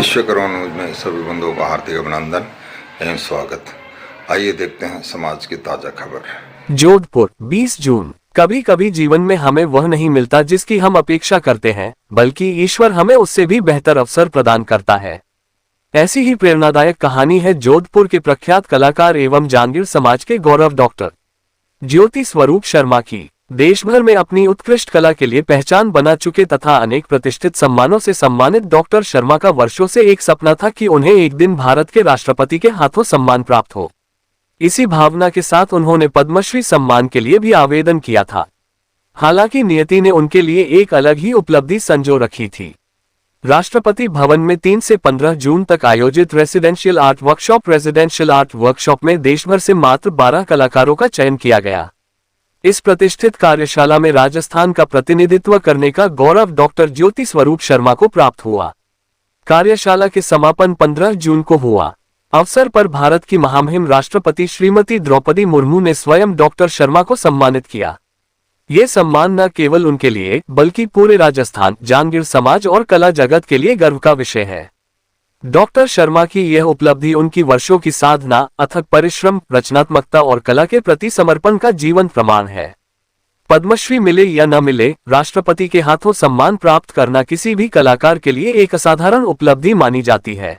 Vishwakarma news में सभी बंधुओं का हार्दिक अभिनंदन एवं स्वागत। आइए देखते हैं समाज की ताजा खबर। जोधपुर 20 जून। कभी कभी जीवन में हमें वह नहीं मिलता जिसकी हम अपेक्षा करते हैं, बल्कि ईश्वर हमें उससे भी बेहतर अवसर प्रदान करता है। ऐसी ही प्रेरणादायक कहानी है जोधपुर के प्रख्यात कलाकार एवं जांगीर समाज के गौरव डॉक्टर ज्योति स्वरूप शर्मा की। देश भर में अपनी उत्कृष्ट कला के लिए पहचान बना चुके तथा अनेक प्रतिष्ठित सम्मानों से सम्मानित डॉक्टर शर्मा का वर्षों से एक सपना था कि उन्हें एक दिन भारत के राष्ट्रपति के हाथों सम्मान प्राप्त हो। इसी भावना के साथ उन्होंने पद्मश्री सम्मान के लिए भी आवेदन किया था। हालांकि नियति ने उनके लिए एक अलग ही उपलब्धि संजो रखी थी। राष्ट्रपति भवन में 3 से 15 जून तक आयोजित रेसिडेंशियल आर्ट वर्कशॉप में देश भर से मात्र 12 कलाकारों का चयन किया गया। इस प्रतिष्ठित कार्यशाला में राजस्थान का प्रतिनिधित्व करने का गौरव डॉक्टर ज्योति स्वरूप शर्मा को प्राप्त हुआ। कार्यशाला के समापन 15 जून को हुआ। अवसर पर भारत की महामहिम राष्ट्रपति श्रीमती द्रौपदी मुर्मू ने स्वयं डॉक्टर शर्मा को सम्मानित किया। ये सम्मान न केवल उनके लिए बल्कि पूरे राजस्थान, जांगीर समाज और कला जगत के लिए गर्व का विषय है। डॉक्टर शर्मा की यह उपलब्धि उनकी वर्षों की साधना, अथक परिश्रम, रचनात्मकता और कला के प्रति समर्पण का जीवंत प्रमाण है। पद्मश्री मिले या न मिले, राष्ट्रपति के हाथों सम्मान प्राप्त करना किसी भी कलाकार के लिए एक असाधारण उपलब्धि मानी जाती है।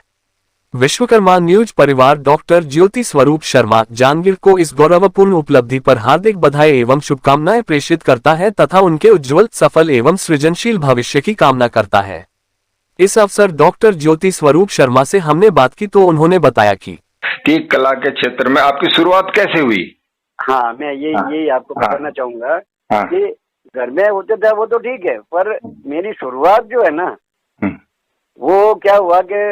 विश्वकर्मा न्यूज परिवार डॉक्टर ज्योति स्वरूप शर्मा जांगीर को इस गौरवपूर्ण उपलब्धि पर हार्दिक बधाई एवं शुभकामनाएं प्रेषित करता है तथा उनके उज्जवल, सफल एवं सृजनशील भविष्य की कामना करता है। इस अवसर डॉक्टर ज्योति स्वरूप शर्मा से हमने बात की तो उन्होंने बताया कि कला के क्षेत्र में आपकी शुरुआत कैसे हुई? हाँ, मैं यही आपको बताना चाहूंगा कि घर में होते थे वो तो ठीक है, पर मेरी शुरुआत जो है ना, वो क्या हुआ कि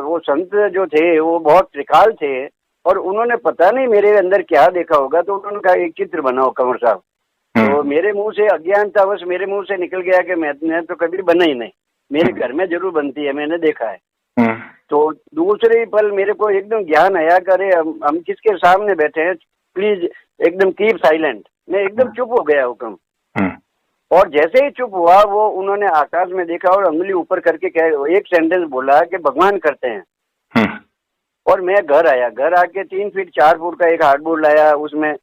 वो संत जो थे वो बहुत त्रिकाल थे और उन्होंने पता नहीं मेरे अंदर क्या देखा होगा, तो उन्होंने कहा एक चित्र बनाओ कंवर साहब। तो मेरे मुंह से अज्ञानतावश मेरे मुंह से निकल गया कि मैं तो कभी बना ही नहीं, मेरे घर में जरूर बनती है, मैंने देखा है। तो दूसरे ही पल मेरे को एकदम ज्ञान आया, करे हम किसके सामने बैठे हैं, प्लीज एकदम कीप साइलेंट। मैं एकदम चुप हो गया हुक्म, और जैसे ही चुप हुआ वो उन्होंने आकाश में देखा और उंगली ऊपर करके एक सेंटेंस बोला कि भगवान करते हैं। और मैं घर आया, घर आके 3 फीट 4 फुट का एक हार्डबोर्ड लाया, उसमें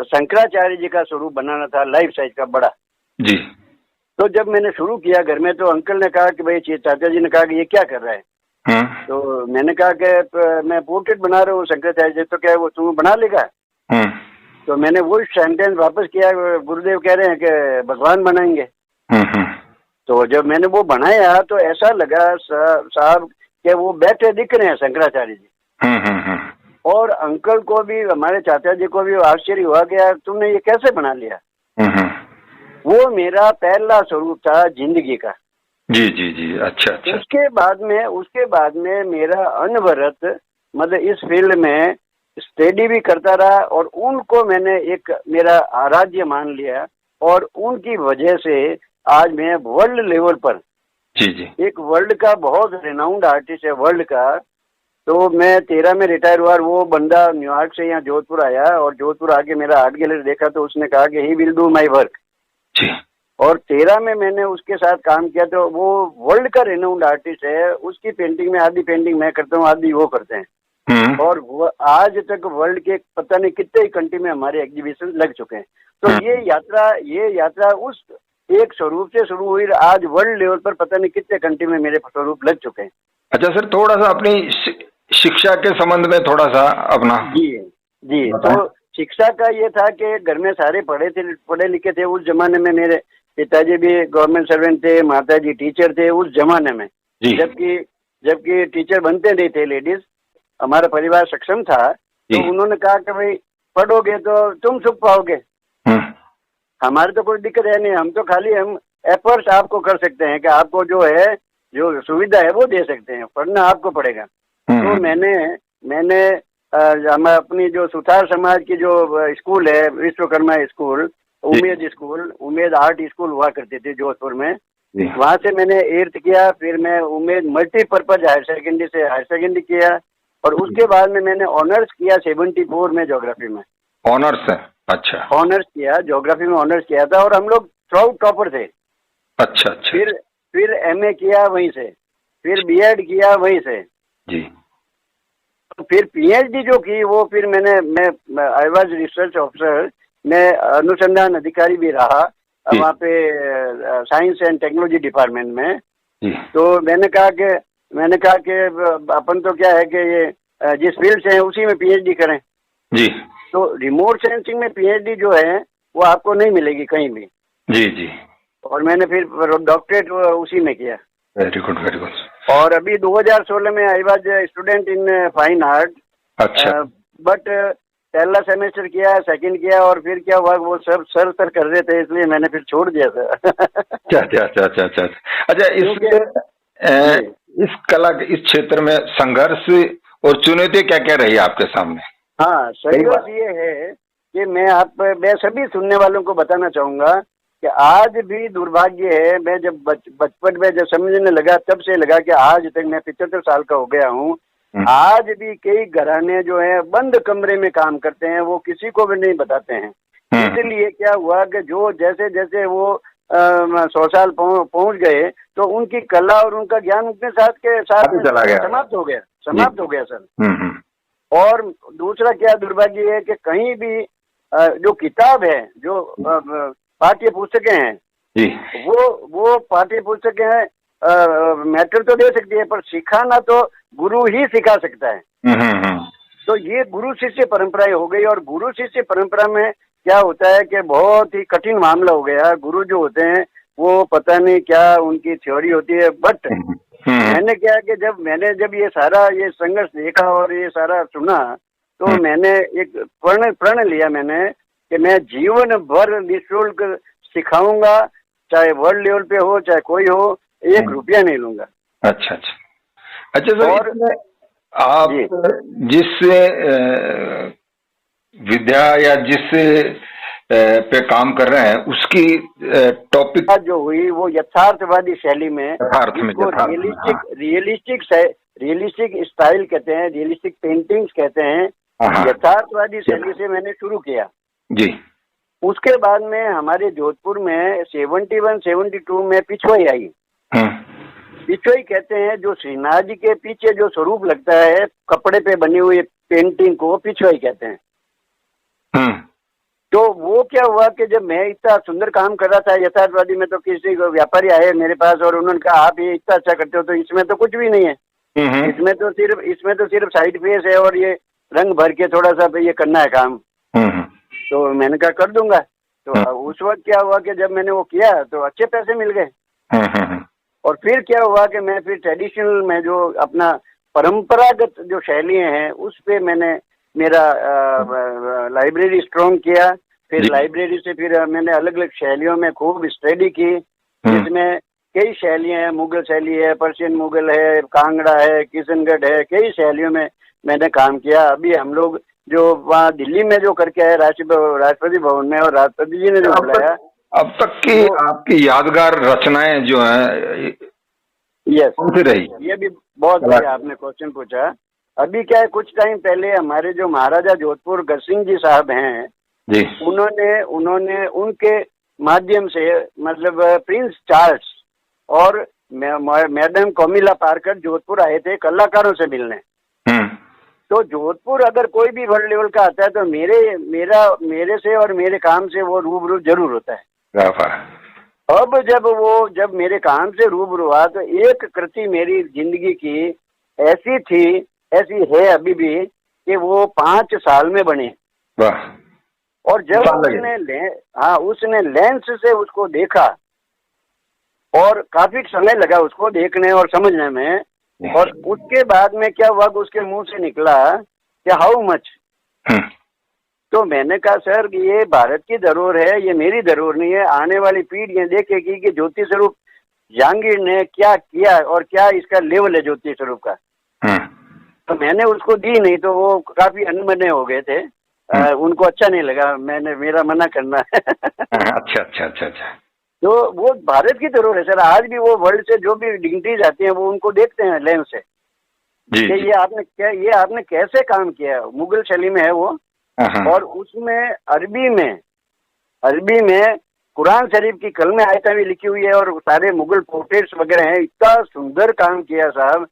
शंकराचार्य जी का स्वरूप बनाना था, लाइफ साइज का बड़ा जी। तो जब मैंने शुरू किया घर में, तो अंकल ने कहा कि भाई, चाचा जी ने कहा कि ये क्या कर रहा है? तो मैंने कहा कि मैं पोर्ट्रेट बना रहा हूँ शंकराचार्य जी। तो क्या वो तुम बना लेगा? तो मैंने वो सेंटेंस वापस किया, गुरुदेव कह रहे हैं कि भगवान बनाएंगे। तो जब मैंने वो बनाया तो ऐसा लगा साहब कि वो बैठे दिख रहे हैं शंकराचार्य जी। और अंकल को भी, हमारे चाचा जी को भी आश्चर्य हुआ गया, तुमने ये कैसे बना लिया? वो मेरा पहला स्वरूप था जिंदगी का। जी जी जी, अच्छा अच्छा। उसके बाद में मेरा अनवरत मतलब इस फील्ड में स्टडी भी करता रहा और उनको मैंने एक मेरा आराध्य मान लिया, और उनकी वजह से आज मैं वर्ल्ड लेवल पर जी जी एक वर्ल्ड का बहुत रिनाउंड आर्टिस्ट है वर्ल्ड का। तो मैं 13 में रिटायर हुआ, वो बंदा न्यूयॉर्क से यहाँ जोधपुर आया और जोधपुर आके मेरा आर्ट गैलरी देखा तो उसने कहा कि he will do my work. और 13 में मैंने उसके साथ काम किया, तो वो वर्ल्ड का रिनाउंड आर्टिस्ट है। उसकी पेंटिंग में आधी पेंटिंग मैं करता हूँ, आधी वो करते हैं। और वो आज तक वर्ल्ड के पता नहीं कितने ही कंट्री में हमारे एग्जीबिशन लग चुके हैं। तो ये यात्रा उस एक स्वरूप से शुरू हुई, आज वर्ल्ड लेवल पर पता नहीं कितने कंट्री में मेरे स्वरूप लग चुके हैं। अच्छा सर, थोड़ा सा अपनी शिक्षा के संबंध में थोड़ा सा अपना। जी तो शिक्षा का ये था कि घर में सारे पढ़े लिखे थे। उस जमाने में मेरे पिताजी भी गवर्नमेंट सर्वेंट थे, माताजी टीचर थे उस जमाने में, जबकि टीचर बनते नहीं थे लेडीज। हमारा परिवार सक्षम था, तो उन्होंने कहा कि भाई पढ़ोगे तो तुम सुख पाओगे, हमारे तो कोई दिक्कत है नहीं, हम तो खाली हम एफर्ट्स आपको कर सकते हैं कि आपको जो है जो सुविधा है वो दे सकते हैं, पढ़ना आपको पड़ेगा। तो मैंने हम अपनी जो सुथार समाज की जो स्कूल है, Vishwakarma school, Umed art school हुआ करते थे जोधपुर में, वहाँ से मैंने 8th किया। फिर मैं उमेद मल्टीपर्पज हायर सेकेंडरी किया, और उसके बाद में मैंने ऑनर्स किया 74 में ज्योग्राफी में। ऑनर्स है? अच्छा। ऑनर्स किया, ज्योग्राफी में ऑनर्स किया था, और हम लोग प्राउड टॉपर थे। अच्छा अच्छा। फिर MA किया वहीं से, फिर बीएड किया वहीं से जी। तो फिर पीएचडी जो की वो फिर मैं आई वाज रिसर्च ऑफिसर, मैं अनुसंधान अधिकारी भी रहा वहाँ पे साइंस एंड टेक्नोलॉजी डिपार्टमेंट में। तो मैंने कहा कि अपन तो क्या है कि ये जिस फील्ड से है उसी में पीएचडी करें जी। तो रिमोट सेंसिंग में पीएचडी जो है वो आपको नहीं मिलेगी कहीं भी। जी जी। और मैंने फिर डॉक्टरेट उसी में किया। Very good very good. और अभी 2016 में I was student in fine art. अच्छा। बट पहला सेमेस्टर किया, सेकंड किया, और फिर क्या हुआ वो सब सर कर रहे थे इसलिए मैंने फिर छोड़ दिया था। अच्छा अच्छा अच्छा अच्छा अच्छा। अच्छा, इस कला इस क्षेत्र में संघर्ष और चुनौती क्या क्या रही आपके सामने? हाँ, संघर्ष ये है कि मैं सभी सुनने वालों को बताना चाहूंगा कि आज भी दुर्भाग्य है, मैं जब बचपन में जब समझने लगा तब से लगा कि आज तक मैं 75 साल का हो गया हूँ, आज भी कई घराने जो है बंद कमरे में काम करते हैं, वो किसी को भी नहीं बताते हैं। इसलिए क्या हुआ कि जो जैसे जैसे वो 100 साल पहुंच गए तो उनकी कला और उनका ज्ञान उनके साथ समाप्त हो गया सर। और दूसरा क्या दुर्भाग्य है कि कहीं भी जो किताब है, जो पाठ्य पुस्तकें हैं जी, वो पाठ्य पुस्तकें मैटर तो दे सकती है पर सिखाना तो गुरु ही सिखा सकता है। तो ये गुरु शिष्य परंपराएं हो गई, और गुरु शिष्य परंपरा में क्या होता है कि बहुत ही कठिन मामला हो गया। गुरु जो होते हैं वो पता नहीं क्या उनकी थ्योरी होती है, बट मैंने क्या कि जब ये सारा ये संघर्ष देखा और ये सारा सुना तो मैंने एक प्रण लिया मैंने कि मैं जीवन भर निःशुल्क सिखाऊंगा, चाहे वर्ल्ड लेवल पे हो चाहे कोई हो, 1 रुपया नहीं लूंगा। अच्छा अच्छा अच्छा सर। और आप जिस विद्या या जिस पे काम कर रहे हैं उसकी टॉपिक जो हुई वो यथार्थवादी शैली में, रियलिस्टिक स्टाइल कहते हैं, रियलिस्टिक पेंटिंग्स कहते हैं, यथार्थवादी शैली से मैंने शुरू किया जी। उसके बाद में हमारे जोधपुर में 71-72 में पिछवाई आई। पिछवाई कहते हैं जो श्रीनाथ जी के पीछे जो स्वरूप लगता है कपड़े पे बनी हुई पेंटिंग को पिछवाई कहते हैं। तो वो क्या हुआ कि जब मैं इतना सुंदर काम कर रहा था यथार्थवादी में, तो किसी व्यापारी आए मेरे पास और उन्होंने कहा आप ये इतना अच्छा करते हो तो इसमें तो कुछ भी नहीं है, इसमें तो सिर्फ साइड फेस है और ये रंग भर के थोड़ा सा ये करना है काम। तो मैंने कहा कर दूंगा। तो उस वक्त क्या हुआ कि जब मैंने वो किया तो अच्छे पैसे मिल गए। और फिर क्या हुआ कि मैं फिर ट्रेडिशनल में जो अपना परंपरागत जो शैलियाँ हैं उस पे मैंने मेरा लाइब्रेरी स्ट्रॉन्ग किया। फिर लाइब्रेरी से फिर मैंने अलग अलग शैलियों में खूब स्टडी की, जिसमें कई शैलियाँ हैं, मुगल शैली है, पर्शियन मुगल है, कांगड़ा है, किशनगढ़ है, कई शैलियों में मैंने काम किया। अभी हम लोग जो वहाँ दिल्ली में जो करके आए राष्ट्रपति भवन में, और राष्ट्रपति जी ने जो बुलाया, अब तक की आपकी यादगार रचनाएं जो है कौन सी रही? ये भी बहुत बढ़िया आपने क्वेश्चन पूछा। अभी क्या है, कुछ टाइम पहले हमारे जो महाराजा जोधपुर गढ़सिंह जी साहब हैं जी, उन्होंने उनके माध्यम से मतलब प्रिंस चार्ल्स और मैडम कोमिला पार्कर जोधपुर आए थे कलाकारों से मिलने। तो जोधपुर अगर कोई भी वर्ल्ड लेवल का आता है तो मेरे से और मेरे काम से वो रूबरू जरूर होता है। अब जब मेरे काम से रूबरू हुआ तो एक कृति मेरी जिंदगी की ऐसी थी, ऐसी है अभी भी, कि वो 5 साल में बने। और जब उसने लेंस से उसको देखा और काफी समय लगा उसको देखने और समझने में, और उसके बाद में क्या हुआ, उसके मुंह से निकला कि हाउ मच। तो मैंने कहा सर ये भारत की धरोहर है, ये मेरी धरोहर नहीं है, आने वाली पीढ़ियां देखेगी कि ज्योति स्वरूप जहांगीर ने क्या किया और क्या इसका लेवल है ज्योति स्वरूप का। तो मैंने उसको दी नहीं तो वो काफी अनमने हो गए थे, उनको अच्छा नहीं लगा, मेरा मना करना है। अच्छा। तो वो भारत की धरोहर है सर, आज भी वो वर्ल्ड से जो भी डिग्निटीज आती हैं वो उनको देखते हैं लेंस से कि ये आपने कैसे काम किया। मुगल शैली में है वो, और उसमें अरबी में कुरान शरीफ की कलमे आयतें भी लिखी हुई है और सारे मुगल पोर्ट्रेट्स वगैरह हैं। इतना सुंदर काम किया साहब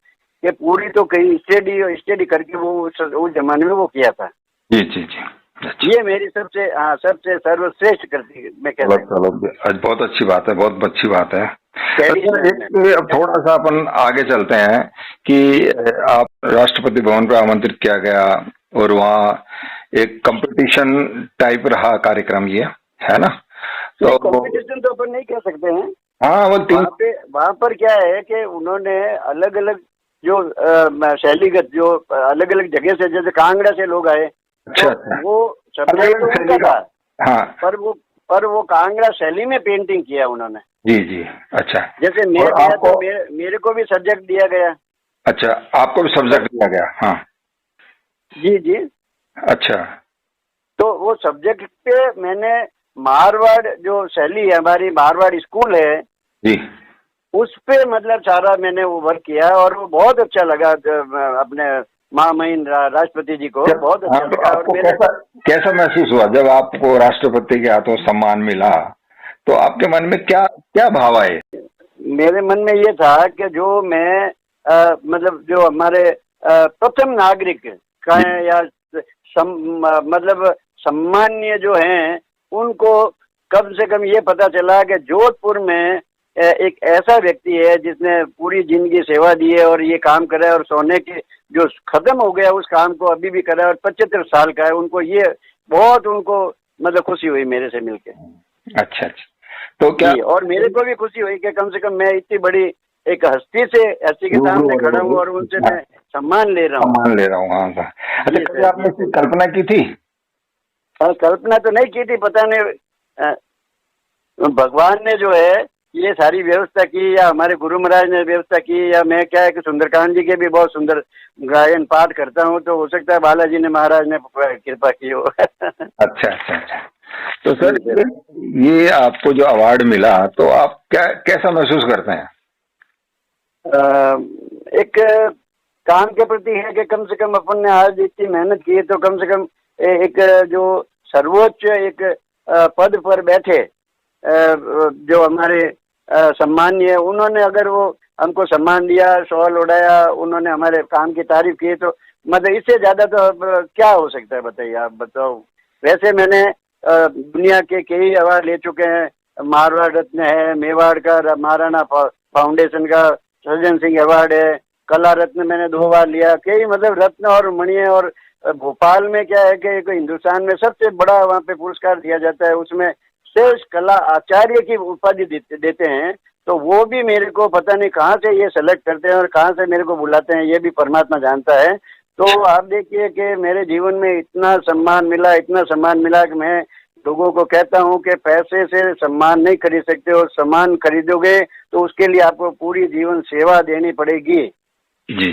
कि पूरी तो कहीं स्टडी करके वो उस जमाने में वो किया था। जी जी जी। अच्छा। ये मेरी सबसे सर्वश्रेष्ठ कृति मैं कहता हूँ। आज बहुत अच्छी बात है, बहुत अच्छी बात है। चलिए, अब थोड़ा सा अपन आगे चलते हैं कि आप राष्ट्रपति भवन पर आमंत्रित किया गया और वहाँ एक कंपटीशन टाइप रहा कार्यक्रम, ये है ना? तो कंपटीशन तो अपन नहीं कह सकते हैं। हाँ, वो वहाँ पर क्या है कि उन्होंने अलग अलग जो शैलीगत जो अलग अलग जगह से, जैसे कांगड़ा से लोग आए। अच्छा, वो सब्जेक्ट तो उनका था। हाँ, पर वो कांगड़ा शैली में पेंटिंग किया उन्होंने। जी जी। अच्छा, जैसे मैं गया तो मेरे को भी सब्जेक्ट दिया गया। अच्छा, आपको भी सब्जेक्ट दिया गया? हाँ जी जी। अच्छा, तो वो सब्जेक्ट पे मैंने मारवाड़ जो शैली है, हमारी मारवाड़ स्कूल है जी, उस पे मतलब सारा मैंने वो वर्क किया और वो बहुत अच्छा लगा अपने महामहिम राष्ट्रपति जी को। बहुत अच्छा लगा। आपको कैसा महसूस हुआ जब आपको राष्ट्रपति के हाथों सम्मान मिला? तो आपके मन में क्या क्या भाव आए? मेरे मन में ये था कि जो मैं मतलब जो हमारे प्रथम नागरिक कहें या मतलब सम्मान्य जो हैं, उनको कम से कम ये पता चला कि जोधपुर में एक ऐसा व्यक्ति है जिसने पूरी जिंदगी सेवा दी है और ये काम कर रहा है और सोने के जो खत्म हो गया उस काम को अभी भी कर रहा है और 75 साल का है। उनको ये बहुत उनको मतलब खुशी हुई मेरे से मिलके। अच्छा अच्छा। तो क्या, और मेरे को भी खुशी हुई कि कम से कम मैं इतनी बड़ी एक हस्ती के सामने खड़ा हूँ और उनसे मैं सम्मान ले रहा हूँ। हाँ। अच्छा, कभी आपने इसकी कल्पना की थी? कल्पना तो नहीं की थी, पता नहीं भगवान ने जो है ये सारी व्यवस्था की या हमारे गुरु महाराज ने व्यवस्था की, या मैं क्या है कि सुंदरकांड जी के भी बहुत सुंदर गायन पाठ करता हूँ, तो हो सकता है बालाजी ने महाराज ने कृपा की हो। अच्छा अच्छा अच्छा। तो सर, ये आपको जो अवार्ड मिला तो आप कैसा महसूस करते हैं? एक काम के प्रति है कि कम से कम अपन ने आज इतनी मेहनत की है तो कम से कम एक जो सर्वोच्च एक पद पर बैठे जो हमारे सम्मानीय, उन्होंने अगर वो हमको सम्मान दिया, शॉल उड़ाया, उन्होंने हमारे काम की तारीफ की, तो मतलब इससे ज्यादा तो क्या हो सकता है बताइए, आप बताओ। वैसे मैंने दुनिया के कई अवार्ड ले चुके हैं। मारवाड़ रत्न है, मेवाड़ का महाराणा फाउंडेशन का सज्जन सिंह अवार्ड है, कला रत्न मैंने 2 बार लिया, कई मतलब रत्न और मणि। और भोपाल में क्या है कि हिंदुस्तान में सबसे बड़ा वहाँ पे पुरस्कार दिया जाता है, उसमें श्रेष्ठ कला आचार्य की उपाधि देते हैं। तो वो भी मेरे को पता नहीं कहाँ से ये सेलेक्ट करते हैं और कहाँ से मेरे को बुलाते हैं, ये भी परमात्मा जानता है। तो आप देखिए कि मेरे जीवन में इतना सम्मान मिला कि मैं लोगों को कहता हूँ कि पैसे से सम्मान नहीं खरीद सकते, और सम्मान खरीदोगे तो उसके लिए आपको पूरी जीवन सेवा देनी पड़ेगी। जी,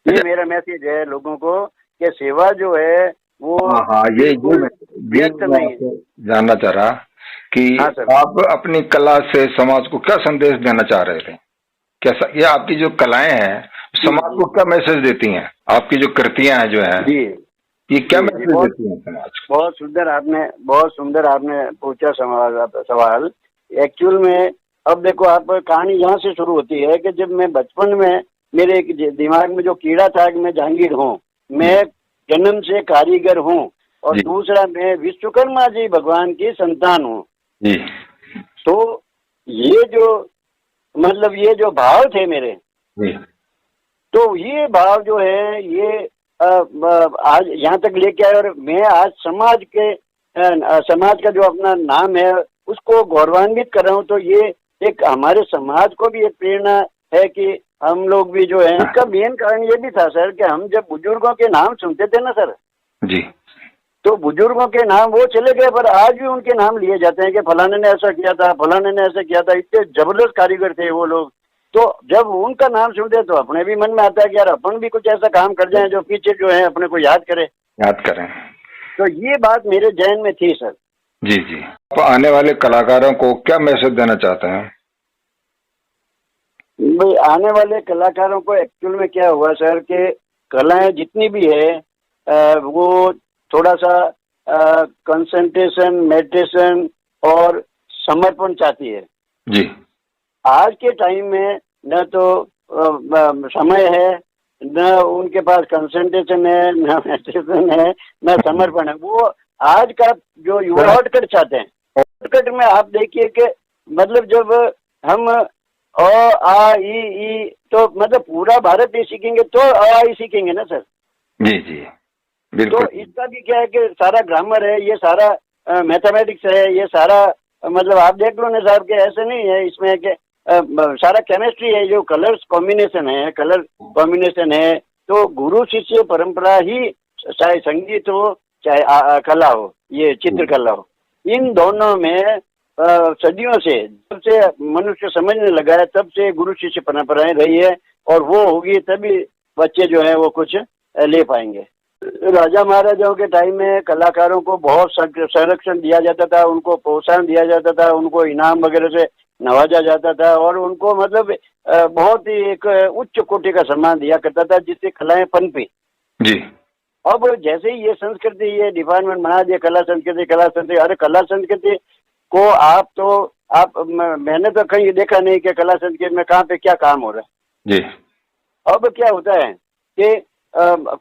ये मेरा मैसेज है लोगों को कि सेवा जो है वो ये व्यर्थ नहीं है। जानना चाह रहा कि आप अपनी कला से समाज को क्या संदेश देना चाह रहे थे? कैसा ये आपकी जो कलाएं हैं समाज को क्या मैसेज देती हैं? आपकी जो कृतियां हैं जो हैं, ये क्या मैसेज देती हैं समाज को? बहुत सुंदर आपने पूछा सवाल। एक्चुअल में अब देखो, आप कहानी यहाँ से शुरू होती है कि जब मैं बचपन में मेरे एक दिमाग में जो कीड़ा था कि मैं जहांगीर हूँ, मैं जन्म से कारीगर हूँ, और दूसरा मैं विश्वकर्मा जी भगवान की संतान हूँ। तो ये जो भाव थे मेरे, तो ये भाव जो है ये आज यहाँ तक लेके आए, और मैं आज समाज का जो अपना नाम है उसको गौरवान्वित कर रहा हूँ। तो ये एक हमारे समाज को भी एक प्रेरणा है कि हम लोग भी जो है, इसका मेन कारण ये भी था सर कि हम जब बुजुर्गों के नाम सुनते थे ना सर जी, तो बुजुर्गों के नाम वो चले गए, पर आज भी उनके नाम लिए जाते हैं कि फलाने ने ऐसा किया था, फलाने ने ऐसा किया था। इतने जबरदस्त कारीगर थे वो लोग। तो जब उनका नाम सुनते तो अपने भी मन में आता है कि यार अपन भी कुछ ऐसा काम कर जाएं जो पीछे जो है अपने को याद करें। तो ये बात मेरे जहन में थी सर। जी जी। आप आने वाले कलाकारों को क्या मैसेज देना चाहते हैं? भाई, आने वाले कलाकारों को एक्चुअल में क्या हुआ सर कि कलाएं जितनी भी है वो थोड़ा सा कंसंट्रेशन, मेडिटेशन और समर्पण चाहती है जी। आज के टाइम में। न तो समय है, न उनके पास कंसंट्रेशन है, न मेडिटेशन है, न समर्पण है। वो आज का जो युवा शॉर्टकट चाहते हैं। शॉर्टकट में आप देखिए कि मतलब जब हम अ आ ई तो मतलब पूरा भारत नहीं सीखेंगे तो अ आ ई सीखेंगे ना सर। जी जी बिल्कुल। तो इसका भी क्या है कि सारा ग्रामर है, ये सारा मैथमेटिक्स है, ये सारा मतलब आप देख लो ना साहब के ऐसे नहीं है इसमें कि सारा केमिस्ट्री है, जो कलर्स कॉम्बिनेशन है, कलर कॉम्बिनेशन है। तो गुरु शिष्य परंपरा ही, चाहे संगीत हो चाहे कला हो, ये चित्रकला हो, इन दोनों में सदियों से, जब से मनुष्य समझने लगा है तब से गुरु शिष्य परंपराएं रही है। और वो होगी तभी बच्चे जो है वो कुछ ले पाएंगे। राजा महाराजाओं के टाइम में कलाकारों को बहुत संरक्षण दिया जाता था, उनको प्रोत्साहन दिया जाता था, उनको इनाम वगैरह से नवाजा जाता था और उनको मतलब बहुत ही एक उच्च कोटि का सम्मान दिया करता था, जिससे कलाएं पनपी जी। अब जैसे ही ये संस्कृति, ये डिपार्टमेंट बना दिया कला संस्कृति, अरे कला संस्कृति को मैंने तो कहीं देखा नहीं कि कला संस्कृति में कहाँ पे क्या काम हो रहा है जी। अब क्या होता है कि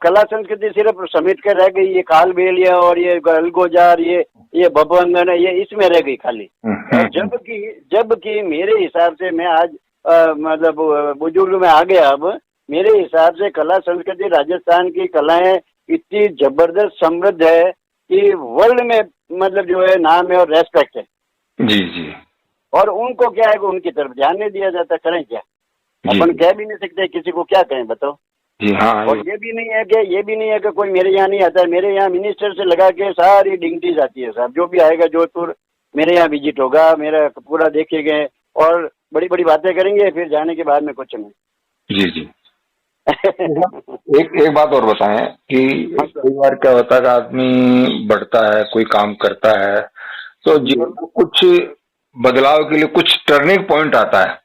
कला संस्कृति सिर्फ समेट कर रह गई, ये कालबेलिया और ये गलगोजार, ये भवंगन, ये इसमें रह गई खाली। जबकि मेरे हिसाब से, मैं आज मतलब बुजुर्ग में आ गया, अब मेरे हिसाब से कला संस्कृति, राजस्थान की कलाएं इतनी जबरदस्त समृद्ध है कि वर्ल्ड में मतलब जो है नाम है और रेस्पेक्ट है। जी जी। और उनको क्या है कि उनकी तरफ ध्यान नहीं दिया जाता, करें क्या? अपन कह भी नहीं सकते, किसी को क्या कहें बताओ। जी हाँ। और ये भी नहीं है कि कोई मेरे यहाँ नहीं आता है। मेरे यहाँ मिनिस्टर से लगा के सारी डिग्निटीज आती है साहब। जो भी आएगा जोधपुर मेरे यहाँ विजिट होगा, मेरा पूरा देखेंगे और बड़ी बड़ी बातें करेंगे, फिर जाने के बाद में कुछ नहीं। जी जी। एक बात और बताएं कि कई बार क्या होता है कि आदमी बढ़ता है, कोई काम करता है, तो जीवन में कुछ बदलाव के लिए कुछ टर्निंग पॉइंट आता है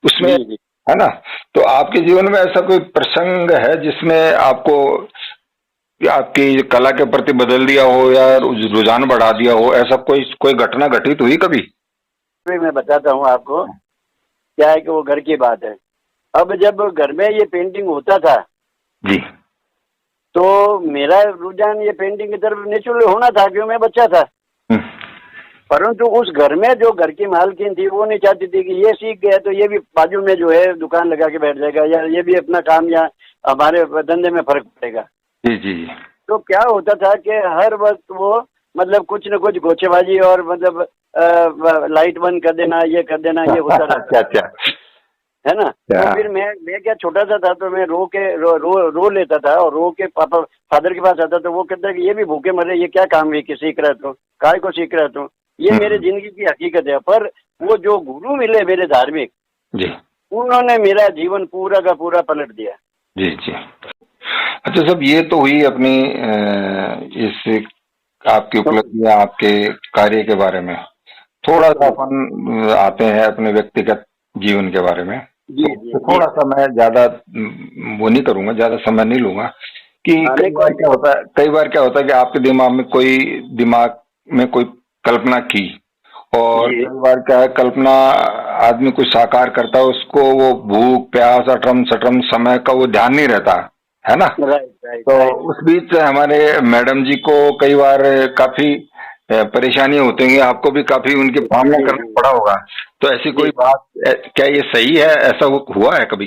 उसमें, है ना? तो आपके जीवन में ऐसा कोई प्रसंग है जिसने आपको आपकी कला के प्रति बदल दिया हो या रुझान बढ़ा दिया हो? ऐसा कोई घटना घटित हुई कभी? मैं बताता हूँ आपको। क्या है कि वो घर की बात है। अब जब घर में ये पेंटिंग होता था जी, तो मेरा रुझान ये पेंटिंग की तरफ नेचुरल होना था, क्योंकि मैं बच्चा था। परंतु उस घर में जो घर की मालकिन थी वो नहीं चाहती थी कि ये सीख गया तो ये भी बाजू में जो है दुकान लगा के बैठ जाएगा, या ये भी अपना काम या हमारे धंधे में फर्क पड़ेगा। जी जी। तो क्या होता था कि हर वक्त वो मतलब कुछ न कुछ गोचेबाजी और मतलब लाइट बंद कर देना, ये कर देना, ये होता रहता क्या है ना। तो फिर मैं क्या छोटा सा था, तो मैं रो लेता था और रो के पापा फादर के पास आता, तो वो कहता है कि ये भी भूखे मरे, ये क्या काम है कि सीख रहा तो, काय को सीख रहा तो। ये मेरे जिंदगी की हकीकत है। पर वो जो गुरु मिले मेरे धार्मिक जी, उन्होंने मेरा जीवन पूरा का पूरा पलट दिया। जी जी। अच्छा साहब, ये तो हुई अपनी इस आपकी उपलब्धियां, आपके कार्य के बारे में। थोड़ा सा अपन आते हैं अपने व्यक्तिगत जीवन के बारे में। तो थोड़ा सा मैं ज्यादा वो नहीं करूंगा, ज्यादा समय नहीं लूंगा कि कई बार क्या होता है कि आपके दिमाग में कोई कल्पना की, और कई बार क्या है, कल्पना आदमी कुछ साकार करता है, उसको वो भूख प्यास अटरम सटरम समय का वो ध्यान नहीं रहता है ना। तो उस बीच हमारे मैडम जी को कई बार काफी परेशानी होती है, आपको भी काफी उनकी सामना करना पड़ा होगा। तो ऐसी कोई बात, क्या ये सही है, ऐसा हुआ है कभी?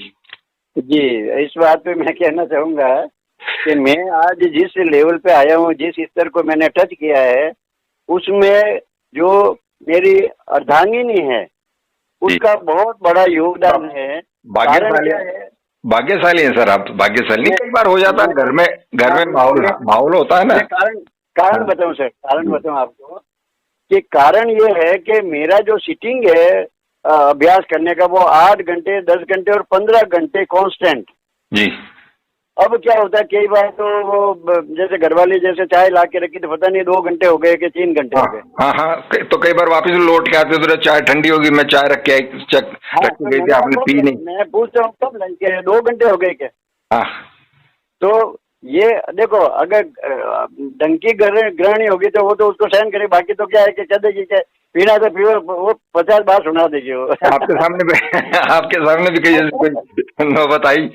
जी, इस बात पे मैं कहना चाहूंगा कि मैं आज जिस लेवल पे आया हूँ, जिस स्तर को मैंने टच किया है, उसमें जो मेरी अर्धांगिनी है उसका बहुत बड़ा योगदान है। भाग्यशाली है सर आप, भाग्यशाली। कई बार हो जाता है घर में माहौल होता है ना। कारण बताऊं सर, कारण बताऊं आपको कि कारण ये है कि मेरा जो सिटिंग है अभ्यास करने का, वो 8 घंटे 10 घंटे और 15 घंटे कांस्टेंट जी। अब क्या होता है कई बार तो वो जैसे घरवाली जैसे चाय ला के रखी तो पता नहीं 2 घंटे हो गए कि 3 घंटे हो गए। हाँ, तो कई बार वापस लौट के आते तो चाय ठंडी होगी, मैं चाय रख के गई थी, आपने पी नहीं। मैं पूछता हूँ कब लाई के 2 घंटे हो गए क्या? हाँ। तो ये देखो, अगर डंकी ग्रहणी होगी तो वो तो उसको सहन करे, बाकी तो क्या है कि कह देगी कि पीना तो पियो, वो 50 बार सुना देगी वो। आपके सामने भी आपके सामने भी कई कोई नौबत आई,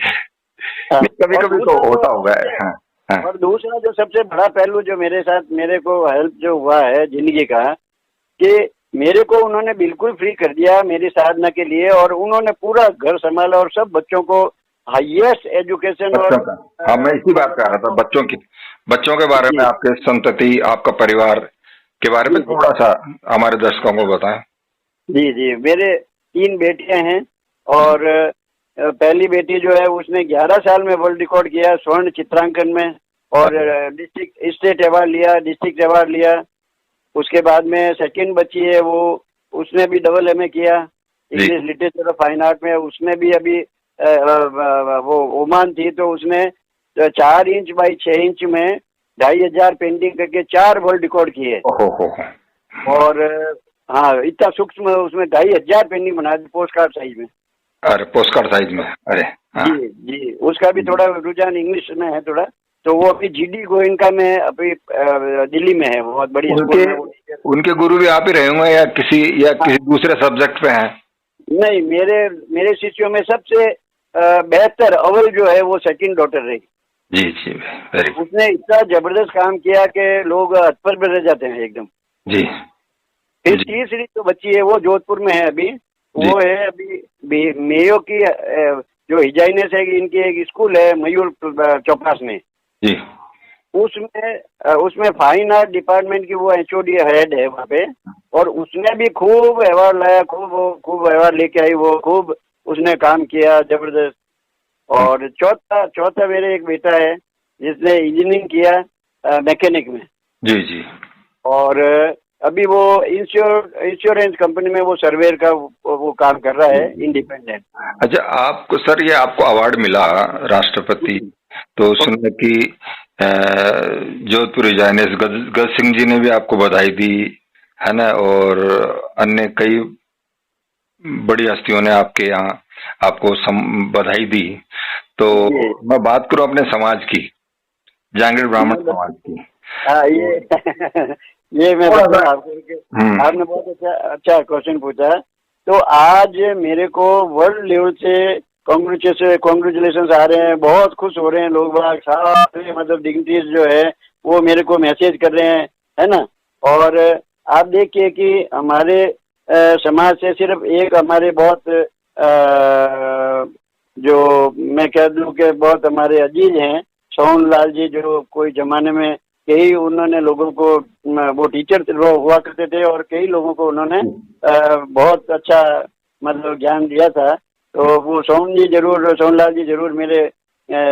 कभी कभी तो होता होगा। हाँ, हाँ। और दूसरा जो सबसे बड़ा पहलू जो मेरे साथ मेरे को हेल्प जो हुआ है जिंदगी का, कि मेरे को उन्होंने बिल्कुल फ्री कर दिया मेरी साधना के लिए, और उन्होंने पूरा घर संभाला और सब बच्चों को हाईएस्ट एजुकेशन। और हाँ, मैं इसी बात कर रहा था, बच्चों के बारे में, आपके संतति, आपका परिवार के बारे में थोड़ा सा हमारे दर्शकों को बताएं। जी जी, मेरे 3 बेटियां हैं, और पहली बेटी जो है उसने 11 साल में वर्ल्ड रिकॉर्ड किया स्वर्ण चित्रांकन में, और डिस्ट्रिक्ट स्टेट अवार्ड लिया, डिस्ट्रिक्ट अवार्ड लिया। उसके बाद में सेकंड बच्ची है, वो उसने भी डबल एमए किया इंग्लिश लिटरेचर और फाइन आर्ट में। उसने भी अभी वो ओमान थी तो उसने 4 इंच बाई 6 इंच में 2500 पेंटिंग करके 4 वर्ल्ड रिकॉर्ड किए। और हाँ, इतना सूक्ष्म उसमें 2500 पेंटिंग बना दी पोस्ट कार्ड साइज में। अरे पोस्ट कार्ड साइज में, अरे हाँ। जी जी, उसका भी थोड़ा रुझान इंग्लिश में है थोड़ा, तो वो अभी जीडी गोयनका में अभी दिल्ली में है, बहुत बड़ी स्कूल में। उनके गुरु भी आप ही रहे होंगे या किसी दूसरे सब्जेक्ट पे हैं? नहीं, मेरे शिष्यों में सबसे बेहतर अव्वल जो है वो सेकंड डॉटर रही। जी जी, उसने इतना जबरदस्त काम किया कि लोग हथपर पे रह जाते हैं एकदम। जी। फिर तीसरी जो बच्ची है वो जोधपुर में है अभी, वो है अभी मेयो की जो हिजाइनेस है, इनकी एक स्कूल है मयूर चौपास में जी, उसमें फाइन आर्ट डिपार्टमेंट की वो एचओडी हेड है वहाँ पे, और उसने भी खूब अवार्ड लाया, खूब अवार्ड लेके आई, वो खूब उसने काम किया जबरदस्त। और चौथा मेरे एक बेटा है जिसने इंजीनियरिंग किया मैकेनिक में। जी जी। और अभी वो इंश्योरेंस कंपनी में वो सर्वेयर का वो काम कर रहा है, इंडिपेंडेंट। अच्छा, आपको सर ये आपको अवार्ड मिला राष्ट्रपति, तो सुनने की जोधपुर हिजाइनेस गज सिंह जी ने भी आपको बधाई दी है ना, और अन्य कई बड़ी हस्तियों ने आपके यहाँ आपको बधाई दी। तो मैं बात करूं अपने समाज की, जांगीड़ ब्राह्मण समाज की। हाँ, ये मैं आपने बहुत अच्छा क्वेश्चन पूछा। तो आज मेरे को वर्ल्ड लेवल से कॉन्ग्रेचुलेशन आ रहे हैं, बहुत खुश हो रहे हैं लोग बाग सारे, मतलब डिग्निटीज जो है वो मेरे को मैसेज कर रहे हैं, है ना। और आप देखिए कि हमारे समाज से सिर्फ एक हमारे बहुत जो मैं कह दूं कि बहुत हमारे अजीज हैं सोहनलाल जी, जो कोई जमाने में कई उन्होंने लोगों को, वो टीचर हुआ करते थे और कई लोगों को उन्होंने बहुत अच्छा मतलब ज्ञान दिया था। तो वो सोहनलाल जी जरूर मेरे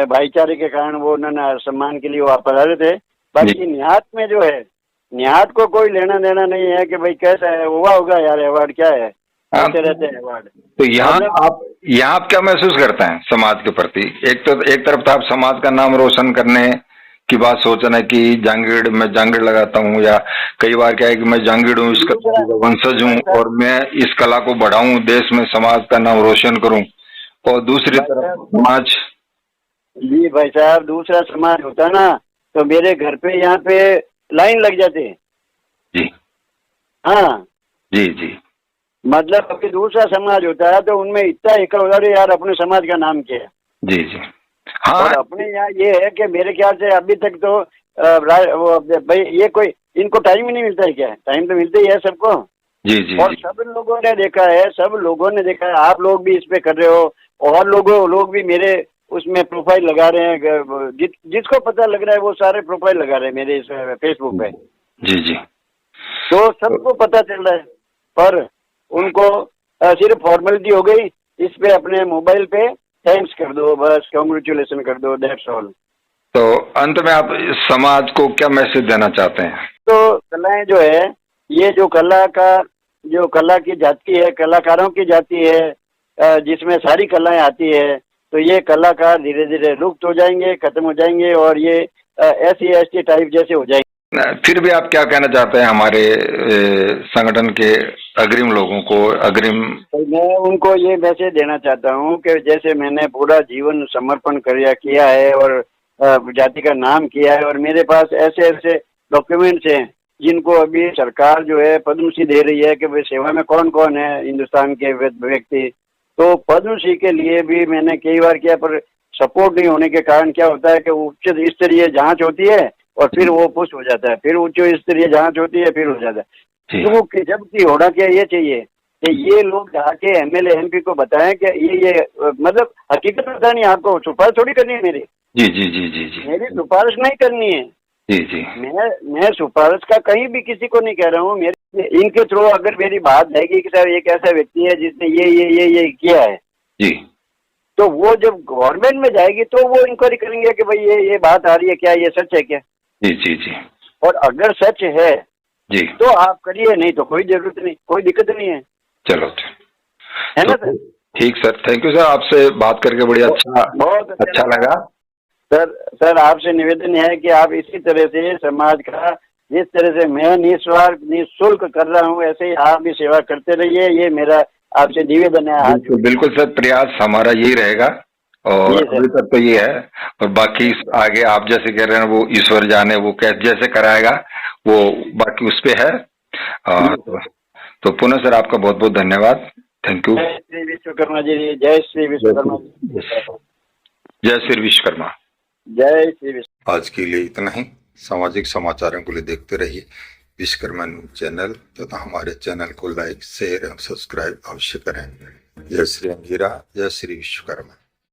भाईचारे के कारण वो उन्होंने सम्मान के लिए वो पधारे थे। बाकी निहात में जो है, निहात को कोई लेना देना नहीं है कि भाई कैसा है, हुआ होगा यार, अवार्ड क्या है, आते रहते हैं अवार्ड। तो यहाँ आप क्या महसूस करते हैं समाज के प्रति? एक तरफ तो आप समाज का नाम रोशन करने की बात सोच रहे हैं कि मैं जांगीड़ लगाता हूँ, या कई बार क्या है कि मैं जांगीड़ हूँ, इस वंशज हूँ और मैं इस कला को बढ़ाऊं, देश में समाज का नाम रोशन करूं, और दूसरी तरफ समाज। जी भाई साहब, दूसरा समाज होता ना तो मेरे घर पे यहाँ पे लाइन लग जाती है। जी हाँ जी जी, मतलब अभी दूसरा समाज होता है तो उनमें इतना एकड़ हो रहा, यार अपने समाज का नाम क्या है। जी जी हाँ। और अपने यहाँ ये है कि मेरे ख्याल से अभी तक तो भाई ये कोई इनको टाइम ही नहीं मिलता है। क्या टाइम तो मिलता ही है सबको। जी जी। और सब लोगों ने देखा है, आप लोग भी इस पे कर रहे हो, और लोग भी मेरे उसमें प्रोफाइल लगा रहे हैं, जिसको पता लग रहा है वो सारे प्रोफाइल लगा रहे हैं मेरे इस फेसबुक पे। जी जी। तो सबको पता चल रहा है, पर उनको सिर्फ फॉर्मेलिटी हो गई, इस पे अपने मोबाइल पे थैंक्स कर दो, बस कॉन्ग्रेचुलेशन कर दो, दैट्स ऑल। तो अंत में आप समाज को क्या मैसेज देना चाहते हैं? तो कलाएं जो है, ये जो कला की जाति है, कलाकारों की जाति है, जिसमें सारी कलाएं आती है, तो ये कलाकार धीरे धीरे लुप्त हो जाएंगे, खत्म हो जाएंगे, और ये SC/ST टाइप जैसे हो जाएंगे। फिर भी आप क्या कहना चाहते हैं हमारे संगठन के अग्रिम लोगों को? तो मैं उनको ये मैसेज देना चाहता हूँ कि जैसे मैंने पूरा जीवन समर्पण किया है, और जाति का नाम किया है, और मेरे पास ऐसे ऐसे डॉक्यूमेंट्स हैं जिनको अभी सरकार जो है पद्मश्री दे रही है कि भाई सेवा में कौन कौन है हिंदुस्तान के व्यक्ति। तो पद्मश्री के लिए भी मैंने कई बार किया, पर सपोर्ट नहीं होने के कारण क्या होता है कि उच्च स्तरीय जांच होती है और फिर वो पुष्ट हो जाता है, फिर उच्च स्तरीय जांच होती है, फिर हो जाता है। तो जबकि होना क्या ये चाहिए कि ये लोग जाके एमएलए एमपी को बताएं कि ये मतलब हकीकत बतानी है आपको, सिफारिश थोड़ी करनी है मेरी। जी जी जी जी जी मेरी सिफारिश नहीं करनी है। जी जी मैं सिफारिश का कहीं भी किसी को नहीं कह रहा हूँ। मेरे इनके थ्रू अगर मेरी बात जाएगी कि सर एक ऐसा व्यक्ति है जिसने ये किया है जी, तो वो जब गवर्नमेंट में जाएगी तो वो इंक्वायरी करेंगे कि भाई ये बात आ रही है क्या, ये सच है क्या। जी जी जी और अगर सच है जी तो आप करिए, नहीं तो कोई जरूरत नहीं, कोई दिक्कत नहीं है। चलो है ना सर? ठीक सर, थैंक यू सर, आपसे बात करके बड़ी बहुत अच्छा लगा सर। आपसे निवेदन है कि आप इसी तरह से समाज का, जिस तरह से मैं निस्वार्थ निःशुल्क कर रहा हूँ, ऐसे ही आप भी सेवा करते रहिए, ये मेरा आपसे निवेदन है। बिल्कुल बिल्कुल सर, प्रयास हमारा यही रहेगा। और अभी तक तो ये है, और बाकी आगे आप जैसे कह रहे हैं वो ईश्वर जाने, वो जैसे कराएगा वो बाकी उस पे है। तो पुनः सर आपका बहुत बहुत धन्यवाद, थैंक यू। जय श्री विश्वकर्मा जी, जय श्री विश्वकर्मा जी, जय श्री विश्वकर्मा, जय श्री विश्व। आज के लिए इतना ही। सामाजिक समाचारों के लिए देखते रहिए विश्वकर्मा न्यूज चैनल तथा हमारे चैनल को लाइक शेयर एवं सब्सक्राइब अवश्य करें। जय श्री अंगिरा, जय श्री विश्वकर्मा।